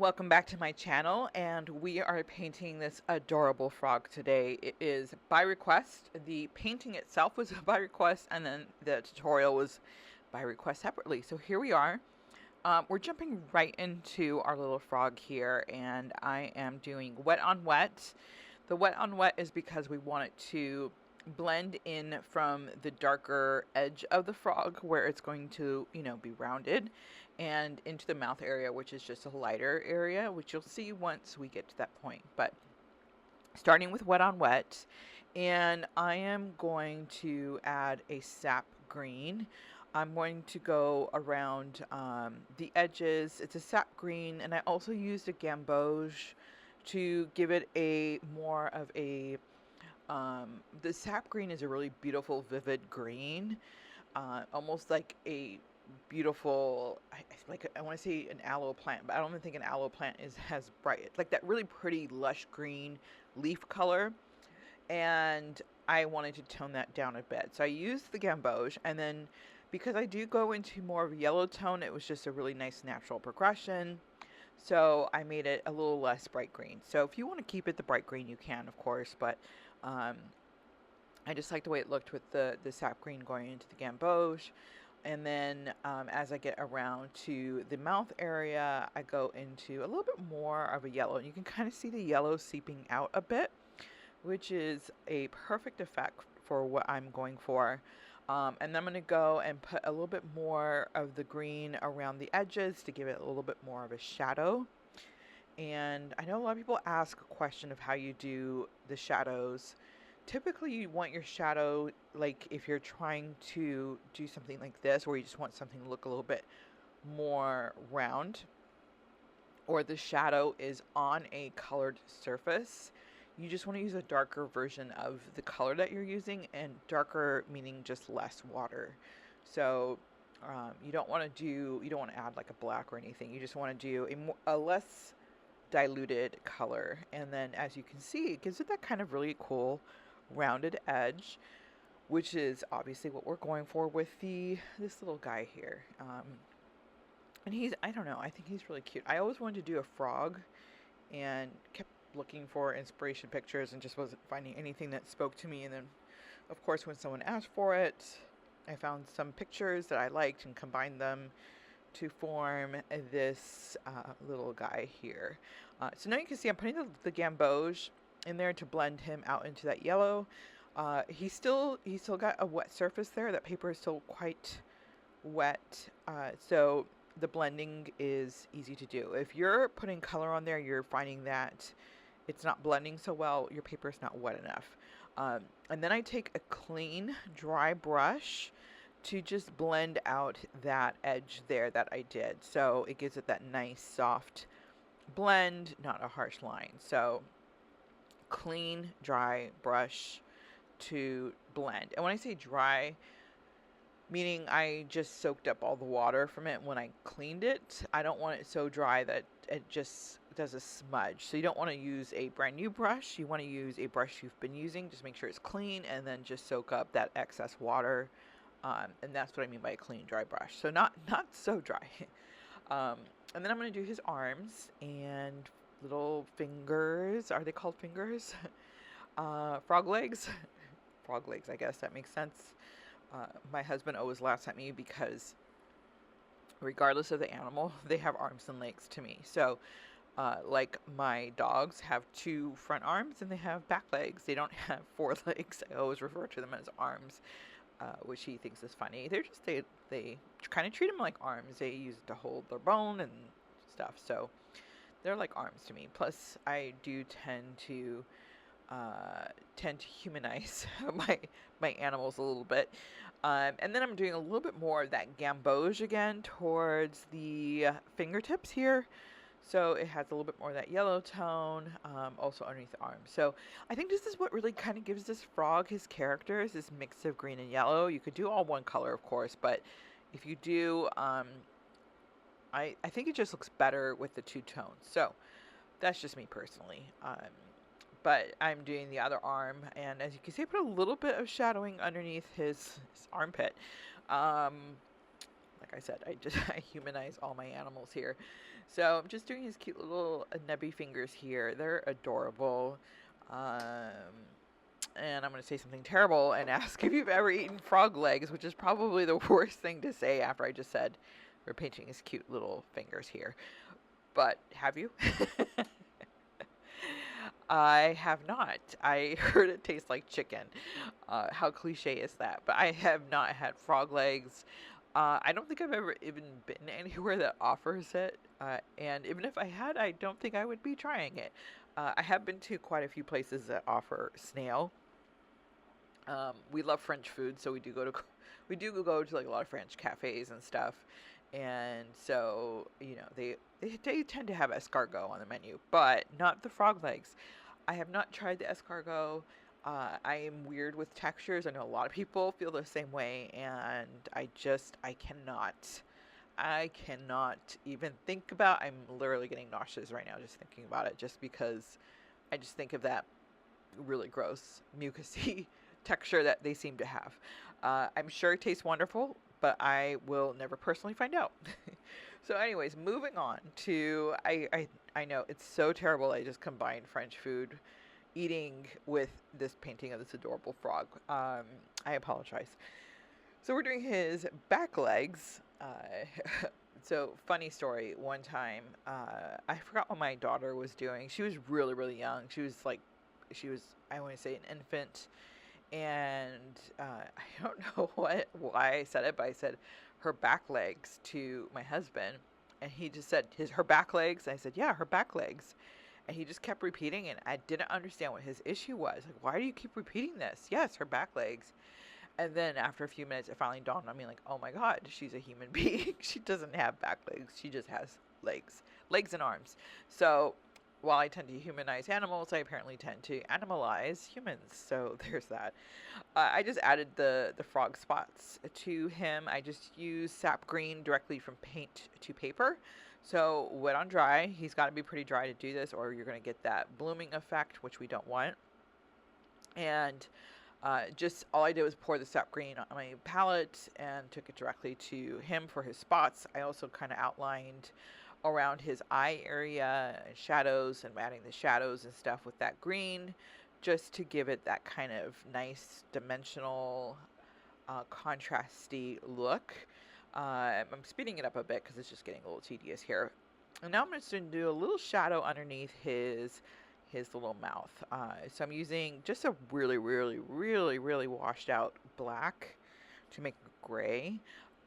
Welcome back to my channel, and we are painting this adorable frog today. It is by request. The painting itself was by request, and then the tutorial was by request separately. So here we are. We're jumping right into our little frog here, and I am doing wet on wet. The wet on wet is because we want it to blend in from the darker edge of the frog where it's going to, be rounded, and into the mouth area, which is just a lighter area, which you'll see once we get to that point. But starting with wet on wet, and I am going to add a sap green. I'm going to go around the edges. It's a sap green, and I also used a gamboge to give it a more of a the sap green is a really beautiful, vivid green, almost like a beautiful, I want to say an aloe plant, but I don't even think an aloe plant is has bright. It's like that really pretty, lush green leaf color, and I wanted to tone that down a bit. So I used the gamboge, and then because I do go into more of a yellow tone, it was just a really nice natural progression. So I made it a little less bright green. So if you want to keep it the bright green, you can, of course, but um, I just like the way it looked with the sap green going into the gamboge. And then as I get around to the mouth area, I go into a little bit more of a yellow. And you can kind of see the yellow seeping out a bit, which is a perfect effect for what I'm going for. And then I'm going to go and put a little bit more of the green around the edges to give it a little bit more of a shadow. And I know a lot of people ask a question of how you do the shadows. Typically, you want your shadow, like if you're trying to do something like this, where you just want something to look a little bit more round, or the shadow is on a colored surface, you just want to use a darker version of the color that you're using, and darker meaning just less water. So you don't want to add like a black or anything. You just want to do a less diluted color, and then as you can see, it gives it that kind of really cool rounded edge, which is obviously what we're going for with this little guy here. And I don't know, I think he's really cute. I always wanted to do a frog and kept looking for inspiration pictures and just wasn't finding anything that spoke to me. And then, of course, when someone asked for it, I found some pictures that I liked and combined them to form this little guy here. So now you can see I'm putting the gamboge in there to blend him out into that yellow. He's still got a wet surface there. That paper is still quite wet, so the blending is easy to do. If you're putting color on there, you're finding that it's not blending so well, your paper is not wet enough. And then I take a clean, dry brush to just blend out that edge there that I did. So it gives it that nice, soft blend, not a harsh line. So clean, dry brush to blend. And when I say dry, meaning I just soaked up all the water from it when I cleaned it. I don't want it so dry that it just does a smudge. So you don't want to use a brand new brush. You want to use a brush you've been using. Just make sure it's clean, and then just soak up that excess water. And that's what I mean by a clean, dry brush. So not so dry. And then I'm going to do his arms and little fingers. Are they called fingers? Frog legs? Frog legs, I guess that makes sense. My husband always laughs at me because regardless of the animal, they have arms and legs to me. So like my dogs have 2 front arms and they have back legs. They don't have 4 legs. I always refer to them as arms, which he thinks is funny. They kind of treat them like arms. They use it to hold their bone and stuff. So they're like arms to me. Plus, I do tend to humanize my animals a little bit. And then I'm doing a little bit more of that gamboge again towards the fingertips here. So it has a little bit more of that yellow tone, also underneath the arm. So I think this is what really kind of gives this frog his character, is this mix of green and yellow. You could do all one color, of course, but if you do, I think it just looks better with the 2 tones. So that's just me personally. But I'm doing the other arm, and as you can see, I put a little bit of shadowing underneath his armpit. Like like I said, I humanize all my animals here. So I'm just doing his cute little nebby fingers here. They're adorable. Um, and I'm going to say something terrible and ask if you've ever eaten frog legs, which is probably the worst thing to say after I just said we're painting his cute little fingers here. But have you? I have not. I heard it tastes like chicken. How cliche is that? But I have not had frog legs. I don't think I've ever even been anywhere that offers it. And even if I had, I don't think I would be trying it. I have been to quite a few places that offer snail. We love French food, so we do go to like a lot of French cafes and stuff. And so, they tend to have escargot on the menu, but not the frog legs. I have not tried the escargot. I am weird with textures. I know a lot of people feel the same way, and I cannot. I cannot even think about. I'm literally getting nauseous right now just thinking about it, just because I just think of that really gross, mucusy texture that they seem to have. I'm sure it tastes wonderful, but I will never personally find out. So, anyways, moving on to I know it's so terrible. I just combined French food eating with this painting of this adorable frog. I apologize. So we're doing his back legs. So funny story. One time, I forgot what my daughter was doing. She was really, really young. She was, I want to say, an infant. And I don't know why I said it, but I said her back legs to my husband. And he just said, her back legs? And I said, yeah, her back legs. And he just kept repeating, and I didn't understand what his issue was. Like, why do you keep repeating this? Yes, her back legs. And then after a few minutes, it finally dawned on me, like, oh my God, she's a human being. She doesn't have back legs. She just has legs and arms. So while I tend to humanize animals, I apparently tend to animalize humans. So there's that. I just added the frog spots to him. I just use sap green directly from paint to paper. So wet on dry. He's got to be pretty dry to do this, or you're going to get that blooming effect, which we don't want. And just all I did was pour the sap green on my palette and took it directly to him for his spots. I also kind of outlined around his eye area and shadows, and adding the shadows and stuff with that green, just to give it that kind of nice dimensional contrasty look. I'm speeding it up a bit because it's just getting a little tedious here. And now I'm just going to do a little shadow underneath his little mouth. So I'm using just a really, really, really, really washed out black to make gray.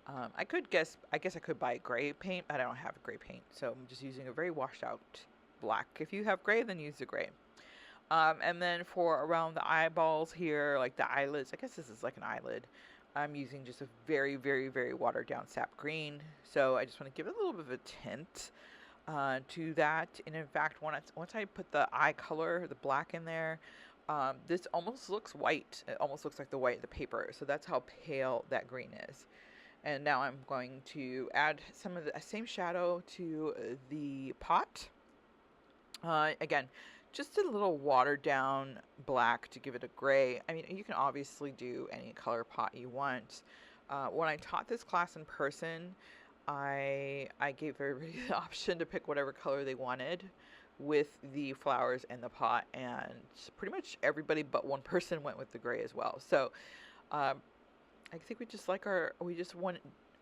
I guess I could buy gray paint, but I don't have gray paint. So I'm just using a very washed out black. If you have gray, then use the gray. And then for around the eyeballs here, like the eyelids, I guess this is like an eyelid. I'm using just a very, very, very watered down sap green. So I just want to give it a little bit of a tint to that. And in fact, once I put the eye color, the black in there, this almost looks white. It almost looks like the white of the paper. So that's how pale that green is. And now I'm going to add some of the same shadow to the pot. Again, just a little watered down black to give it a gray. I mean, you can obviously do any color pot you want. When I taught this class in person, I gave everybody the option to pick whatever color they wanted with the flowers in the pot, and pretty much everybody but one person went with the gray as well. So I think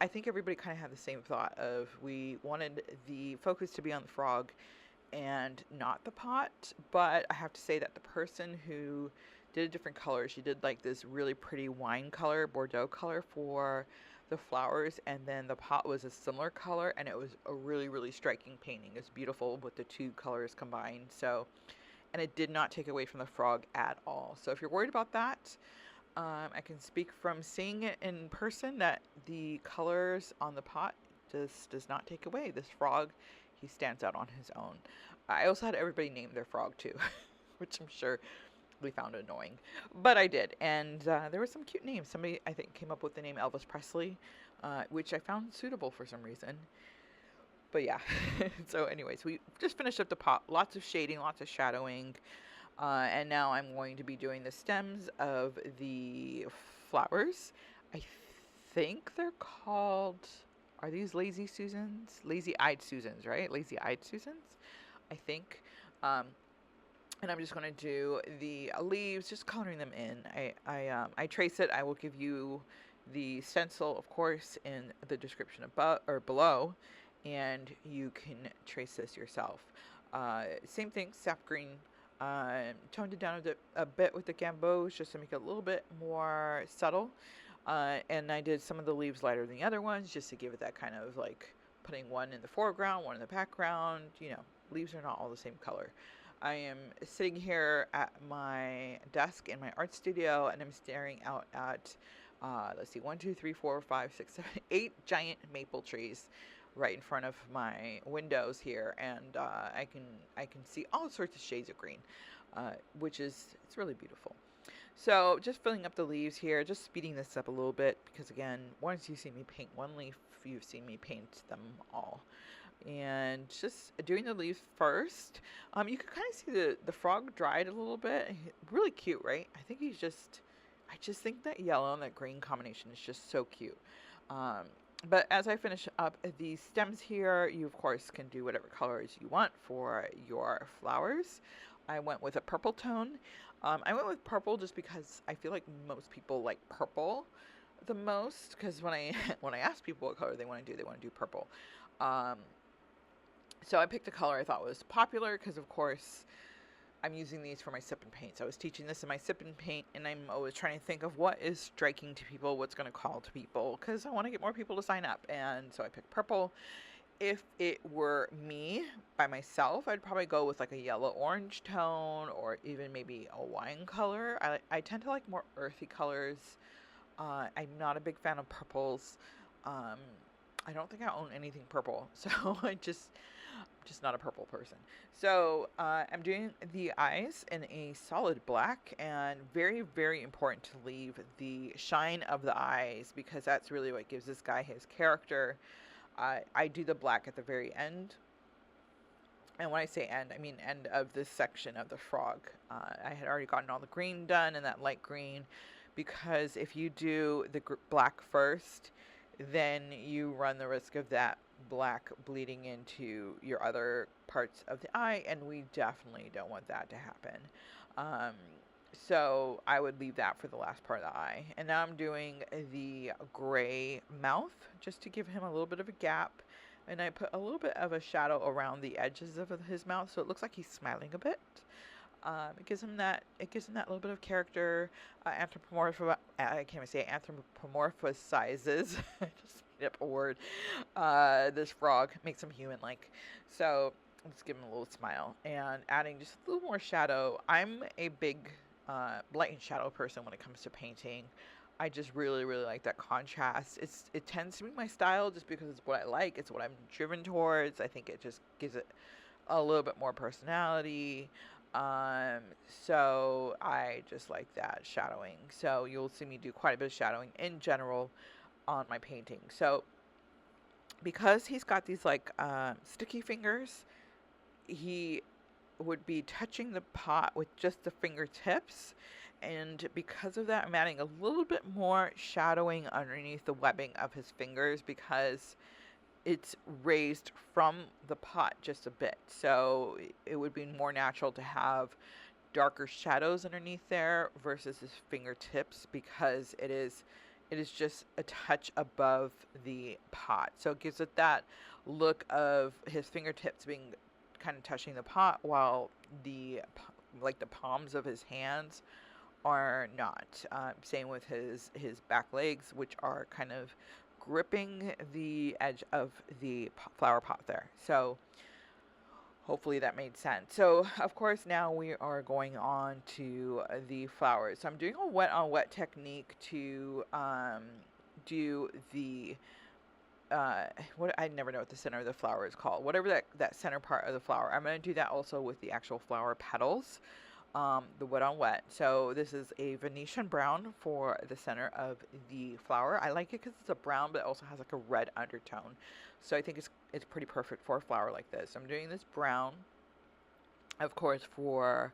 I think everybody kind of had the same thought of, we wanted the focus to be on the frog and not the pot. But I have to say that the person who did a different color, she did like this really pretty wine color, Bordeaux color for the flowers, and then the pot was a similar color, and it was a really, really striking painting. It's beautiful with the two colors combined. So, and it did not take away from the frog at all. So if you're worried about that, I can speak from seeing it in person that the colors on the pot just does not take away. This frog, he stands out on his own. I also had everybody name their frog too, which I'm sure we found annoying, but I did. And there were some cute names. Somebody, I think, came up with the name Elvis Presley, which I found suitable for some reason. But yeah, so anyways, we just finished up the pot. Lots of shading, lots of shadowing. And now I'm going to be doing the stems of the flowers. I think they're called are these lazy Susans? Lazy-eyed Susans, right? Lazy-eyed Susans, I think. Um, and I'm just going to do the leaves, just coloring them in. I trace it. I will give you the stencil, of course, in the description above or below, and you can trace this yourself. Same thing, sap green. Toned it down a bit with the gamboge just to make it a little bit more subtle. And I did some of the leaves lighter than the other ones just to give it that kind of like putting one in the foreground, one in the background. You know, leaves are not all the same color. I am sitting here at my desk in my art studio, and I'm staring out at, let's see, 1, 2, 3, 4, 5, 6, 7, 8 giant maple trees right in front of my windows here, and I can see all sorts of shades of green, which is it's really beautiful. So just filling up the leaves here, just speeding this up a little bit because again, once you see me paint one leaf, you've seen me paint them all. And just doing the leaves first. You can kind of see the frog dried a little bit. Really cute, right? I just think that yellow and that green combination is just so cute. But as I finish up these stems here, you of course can do whatever colors you want for your flowers. I went with a purple tone. I went with purple just because I feel like most people like purple the most. Because when I when I ask people what color they want to do purple. So I picked a color I thought was popular because, of course, I'm using these for my sip and paint. So I was teaching this in my sip and paint, and I'm always trying to think of what is striking to people, what's going to call to people, because I want to get more people to sign up. And so I picked purple. If it were me by myself, I'd probably go with like a yellow-orange tone or even maybe a wine color. I tend to like more earthy colors. I'm not a big fan of purples. I don't think I own anything purple, so I'm just not a purple person. So I'm doing the eyes in a solid black, and very, very important to leave the shine of the eyes because that's really what gives this guy his character. I do the black at the very end. And when I say end, I mean end of this section of the frog. I had already gotten all the green done and that light green, because if you do the black first, then you run the risk of that black bleeding into your other parts of the eye, and we definitely don't want that to happen. So I would leave that for the last part of the eye. And now I'm doing the gray mouth just to give him a little bit of a gap. And I put a little bit of a shadow around the edges of his mouth, so it looks like he's smiling a bit. It gives him that little bit of character. I can't even say anthropomorphizes. I just made up a word. This frog makes him human-like. So let's give him a little smile and adding just a little more shadow. I'm a big light and shadow person when it comes to painting. I just really, really like that contrast. It tends to be my style just because it's what I like. It's what I'm driven towards. I think it just gives it a little bit more personality. So I just like that shadowing. So you'll see me do quite a bit of shadowing in general on my painting. So because he's got these like sticky fingers, he would be touching the pot with just the fingertips, and because of that I'm adding a little bit more shadowing underneath the webbing of his fingers because it's raised from the pot just a bit, so it would be more natural to have darker shadows underneath there versus his fingertips because it is just a touch above the pot, so it gives it that look of his fingertips being kind of touching the pot while the palms of his hands are not. Same with his back legs, which are kind of gripping the edge of the flower pot there. So hopefully that made sense. So of course now we are going on to the flowers. So I'm doing a wet on wet technique to do the what I never know what the center of the flower is called. Whatever that center part of the flower. I'm going to do that also with the actual flower petals. The wet on wet. So this is a Venetian brown for the center of the flower. I like it because it's a brown, but it also has like a red undertone. So I think it's pretty perfect for a flower like this. I'm doing this brown, of course, for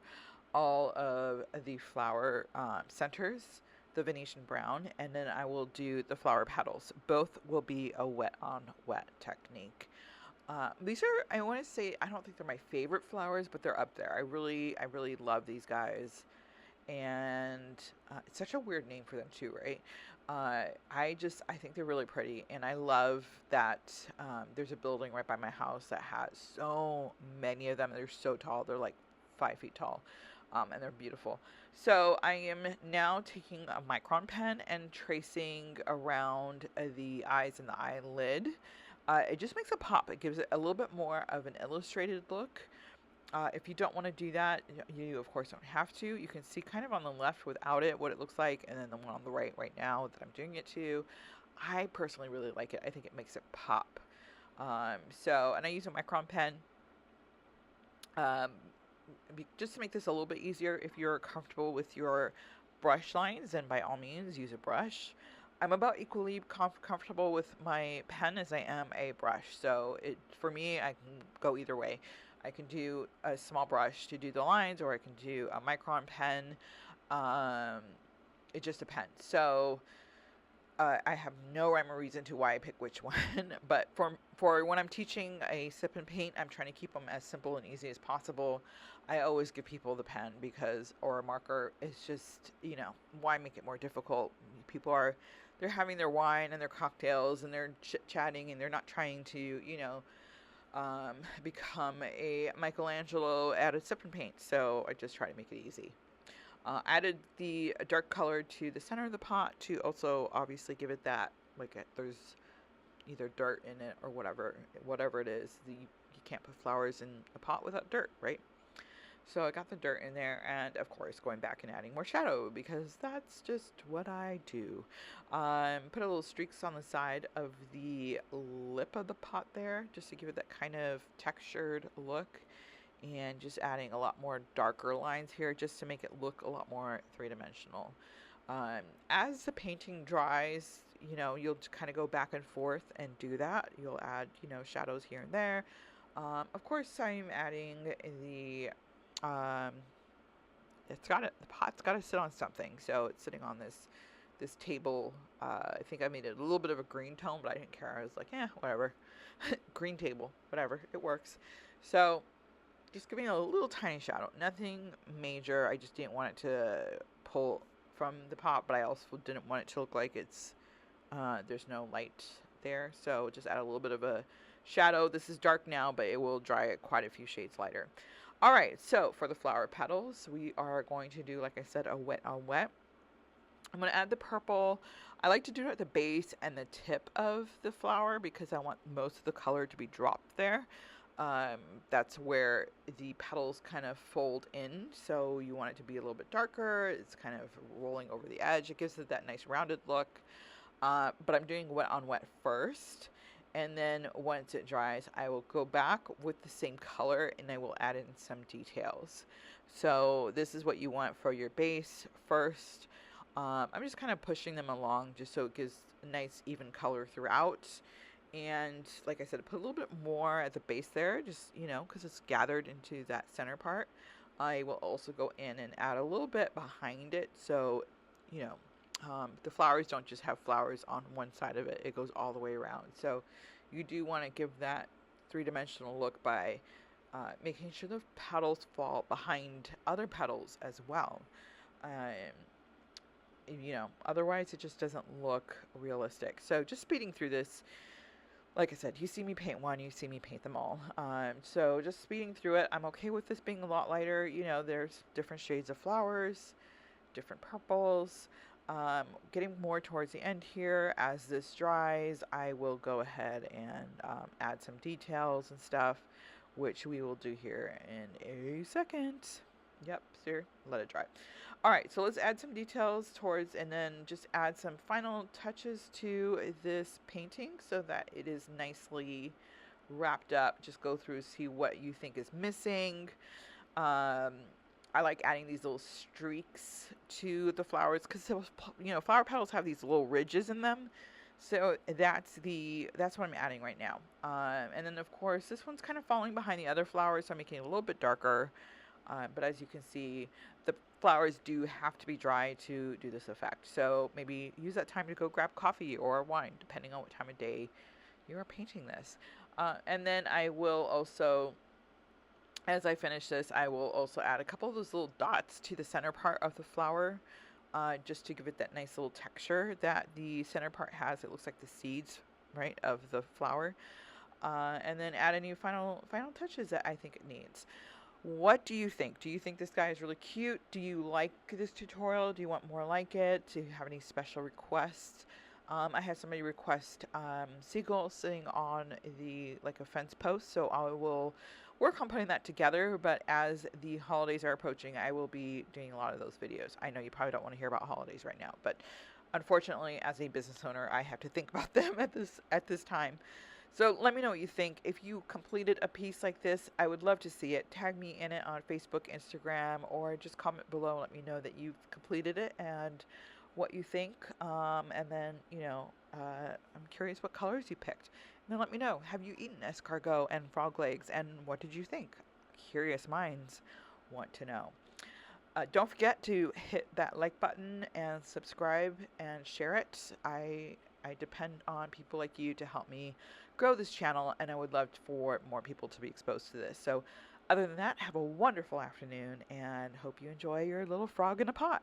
all of the flower centers. the Venetian brown, and then I will do the flower petals. Both will be a wet on wet technique. These are, I want to say, I don't think they're my favorite flowers, but they're up there. I really love these guys. And it's such a weird name for them too, right? I think they're really pretty, and I love that there's a building right by my house that has so many of them. They're so tall. They're like 5 feet tall, and they're beautiful. So I am now taking a micron pen and tracing around the eyes and the eyelid. It just makes a pop. It gives it a little bit more of an illustrated look. If you don't want to do that, you of course don't have to. You can see kind of on the left without it what it looks like, and then the one on the right now that I'm doing it to. I personally really like it. I think it makes it pop. And I use a micron pen just to make this a little bit easier. If you're comfortable with your brush lines, then by all means use a brush. I'm about equally comfortable with my pen as I am a brush, so for me, I can go either way. I can do a small brush to do the lines, or I can do a micron pen. It just depends. So I have no rhyme or reason to why I pick which one. But for when I'm teaching a sip and paint, I'm trying to keep them as simple and easy as possible. I always give people the pen or a marker. It's just, why make it more difficult? They're having their wine and their cocktails, and they're chit-chatting, and they're not trying to, become a Michelangelo at a sip and paint. So I just try to make it easy. Added the dark color to the center of the pot to also obviously give it that, there's either dirt in it or whatever it is. You can't put flowers in a pot without dirt, right? So I got the dirt in there, and of course going back and adding more shadow, because that's just what I do. Put a little streaks on the side of the lip of the pot there, just to give it that kind of textured look, and just adding a lot more darker lines here just to make it look a lot more three-dimensional. As the painting dries, you'll kind of go back and forth and do that. You'll add, shadows here and there. Of course, I'm adding the the pot's got to sit on something, so it's sitting on this table. I think I made it a little bit of a green tone, but I didn't care. I was like, whatever. Green table, whatever, it works. So just giving a little tiny shadow, nothing major. I just didn't want it to pull from the pot, but I also didn't want it to look like there's no light there. So just add a little bit of a shadow. This is dark now, but it will dry it quite a few shades lighter. All right, so for the flower petals, we are going to do, like I said, a wet on wet. I'm going to add the purple. I like to do it at the base and the tip of the flower because I want most of the color to be dropped there. That's where the petals kind of fold in, so you want it to be a little bit darker. It's kind of rolling over the edge. It gives it that nice rounded look. But I'm doing wet on wet first. And then once it dries, I will go back with the same color and I will add in some details. So this is what you want for your base first. I'm just kind of pushing them along just so it gives a nice even color throughout. And like I said, put a little bit more at the base there, just, because it's gathered into that center part. I will also go in and add a little bit behind it. So, the flowers don't just have flowers on one side of it. It goes all the way around. So you do want to give that three-dimensional look by making sure the petals fall behind other petals as well. Otherwise it just doesn't look realistic. So just speeding through this, like I said, you see me paint one, you see me paint them all. So just speeding through it, I'm okay with this being a lot lighter. There's different shades of flowers, different purples. Getting more towards the end here, as this dries, I will go ahead and add some details and stuff, which we will do here in a second. Yep, sir, let it dry. All right, so let's add some details towards, and then just add some final touches to this painting so that it is nicely wrapped up. Just go through, see what you think is missing. I like adding these little streaks to the flowers because flower petals have these little ridges in them. So that's what I'm adding right now. And then of course this one's kind of falling behind the other flowers, so I'm making it a little bit darker. But as you can see, flowers do have to be dry to do this effect. So maybe use that time to go grab coffee or wine, depending on what time of day you are painting this. And then I will also, as I finish this, I will also add a couple of those little dots to the center part of the flower, just to give it that nice little texture that the center part has. It looks like the seeds, right, of the flower. And then add any final touches that I think it needs. What do you think? Do you think this guy is really cute? Do you like this tutorial? Do you want more like it? Do you have any special requests? I had somebody request seagulls sitting on a fence post, so I will work on putting that together. But as the holidays are approaching, I will be doing a lot of those videos. I know you probably don't want to hear about holidays right now, but unfortunately, as a business owner, I have to think about them at this time. So let me know what you think. If you completed a piece like this, I would love to see it. Tag me in it on Facebook, Instagram, or just comment below and let me know that you've completed it and what you think. And then, I'm curious what colors you picked. And then let me know, have you eaten escargot and frog legs, and what did you think? Curious minds want to know. Don't forget to hit that like button and subscribe and share it. I depend on people like you to help me grow this channel, and I would love for more people to be exposed to this. So other than that, have a wonderful afternoon and hope you enjoy your little frog in a pot.